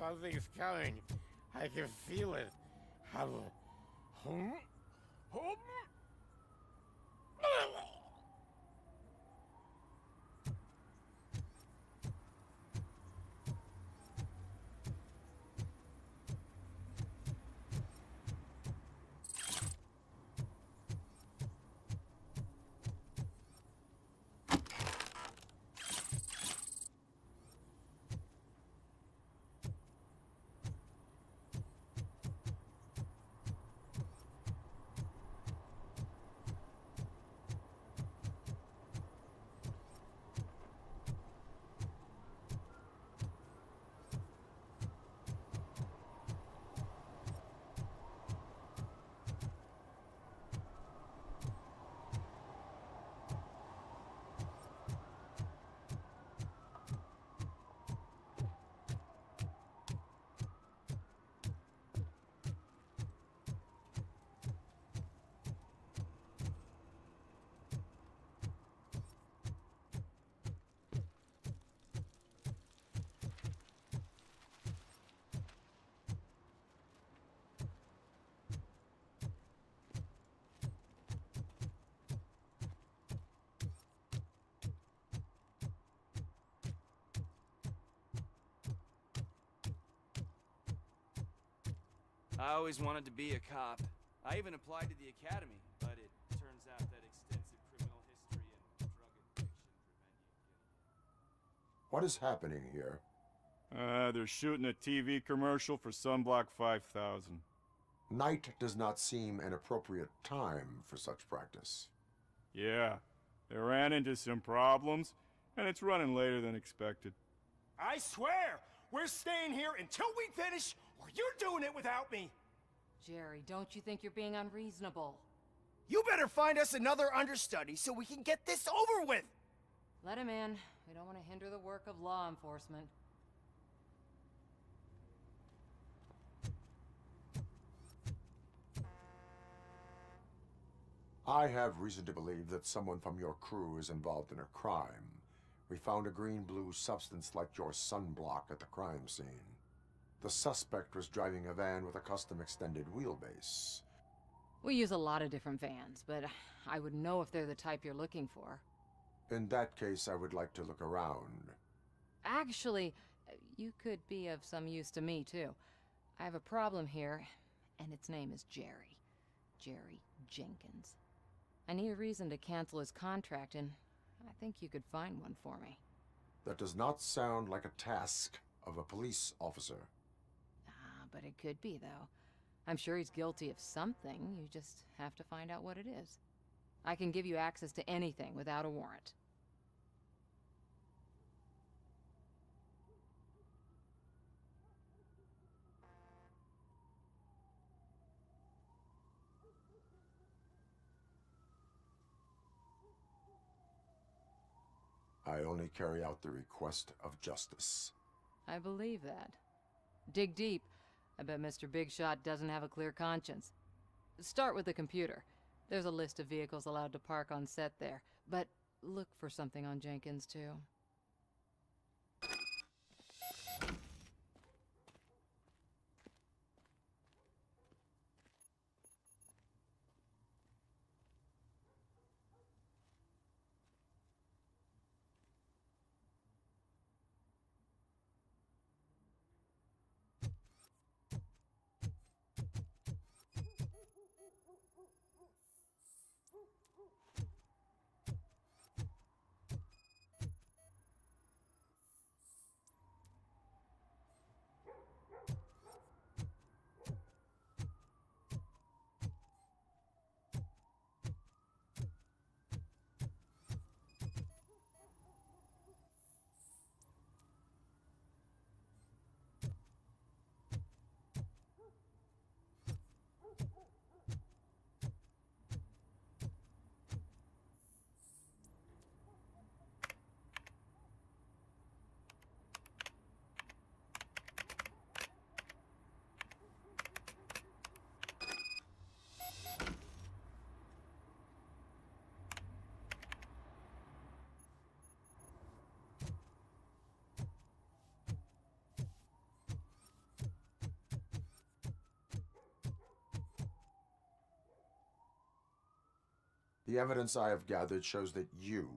Something's coming. I can feel it. I always wanted to be a cop. I even applied to the academy, but it turns out that extensive criminal history and drug addiction prevent you. What is happening here? They're shooting a TV commercial for Sunblock 5000. Night does not seem an appropriate time for such practice. Yeah, they ran into some problems, and it's running later than expected. I swear, we're staying here until we finish, or you're doing it without me. Jerry, don't you think you're being unreasonable? You better find us another understudy so we can get this over with. Let him in. We don't want to hinder the work of law enforcement. I have reason to believe that someone from your crew is involved in a crime. We found a green-blue substance like your sunblock at the crime scene. The suspect was driving a van with a custom extended wheelbase. We use a lot of different vans, but I would know if they're the type you're looking for. In that case, I would like to look around. Actually, you could be of some use to me, too. I have a problem here, and its name is Jerry. Jerry Jenkins. I need a reason to cancel his contract, and I think you could find one for me. That does not sound like a task of a police officer. But it could be, though. I'm sure he's guilty of something. You just have to find out what it is. I can give you access to anything without a warrant. I only carry out the request of justice. I believe that. Dig deep. I bet Mr. Big Shot doesn't have a clear conscience. Start with the computer. There's a list of vehicles allowed to park on set there, but look for something on Jenkins, too. The evidence I have gathered shows that you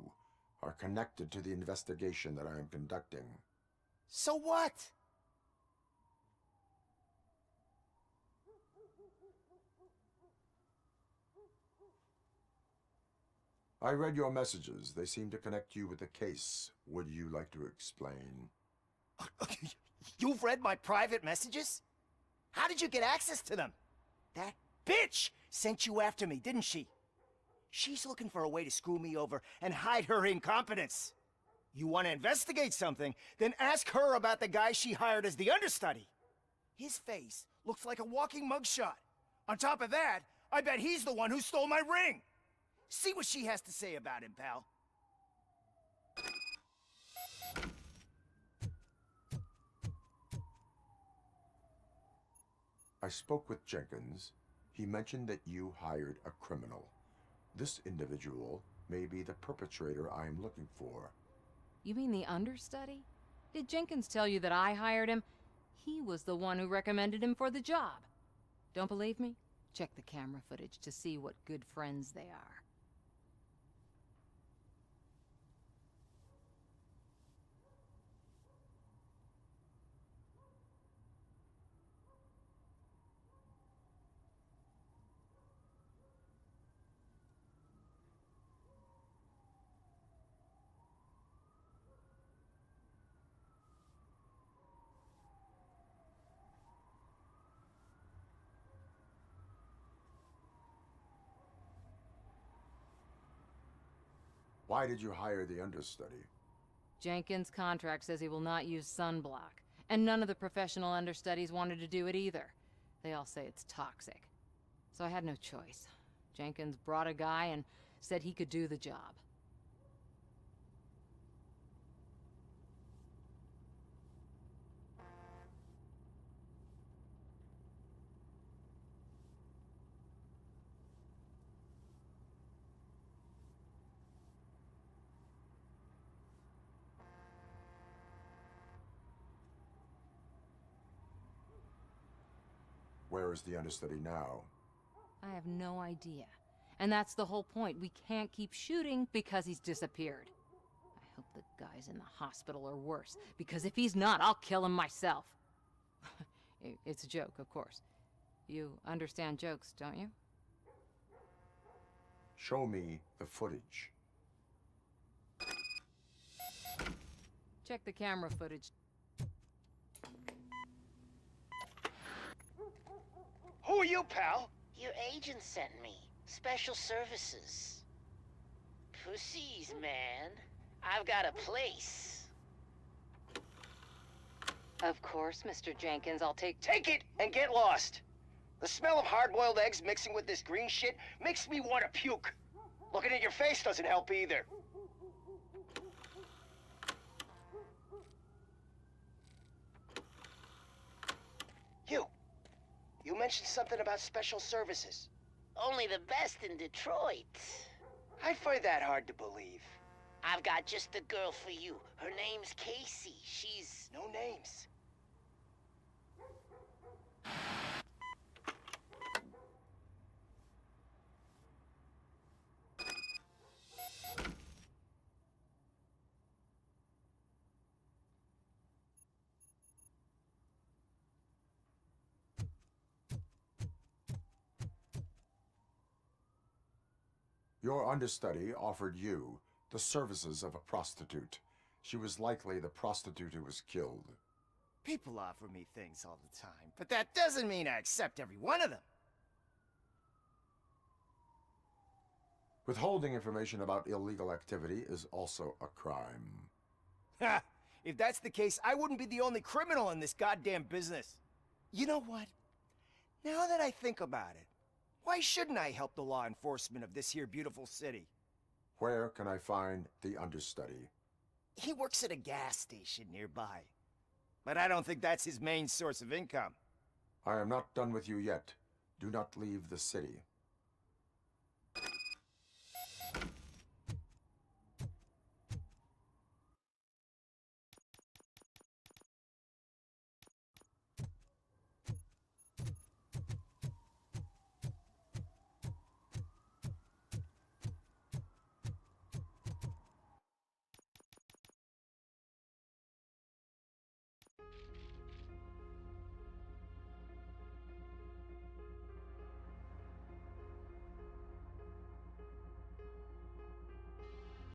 are connected to the investigation that I am conducting. So what? I read your messages. They seem to connect you with the case. Would you like to explain? You've read my private messages? How did you get access to them? That bitch sent you after me, didn't she? She's looking for a way to screw me over and hide her incompetence. You want to investigate something, then ask her about the guy she hired as the understudy. His face looks like a walking mugshot. On top of that, I bet he's the one who stole my ring. See what she has to say about him, pal. I spoke with Jenkins. He mentioned that you hired a criminal. This individual may be the perpetrator I am looking for. You mean the understudy? Did Jenkins tell you that I hired him? He was the one who recommended him for the job. Don't believe me? Check the camera footage to see what good friends they are. Why did you hire the understudy? Jenkins' contract says he will not use sunblock, and none of the professional understudies wanted to do it either. They all say it's toxic. So I had no choice. Jenkins brought a guy and said he could do the job. Where is the understudy now? I have no idea. And that's the whole point. We can't keep shooting because he's disappeared. I hope the guy's in the hospital or worse, because if he's not, I'll kill him myself. It's a joke, of course. You understand jokes, don't you? Show me the footage. Check the camera footage. Who are you, pal? Your agent sent me. Special services. Pussies, man. I've got a place. Of course, Mr. Jenkins, I'll take it and get lost. The smell of hard-boiled eggs mixing with this green shit makes me want to puke. Looking at your face doesn't help either. You mentioned something about special services. Only the best in Detroit. I find that hard to believe. I've got just the girl for you. Her name's Casey. She's... No names. Your understudy offered you the services of a prostitute. She was likely the prostitute who was killed. People offer me things all the time, but that doesn't mean I accept every one of them. Withholding information about illegal activity is also a crime. Ha! If that's the case, I wouldn't be the only criminal in this goddamn business. You know what? Now that I think about it, why shouldn't I help the law enforcement of this here beautiful city? Where can I find the understudy? He works at a gas station nearby. But I don't think that's his main source of income. I am not done with you yet. Do not leave the city.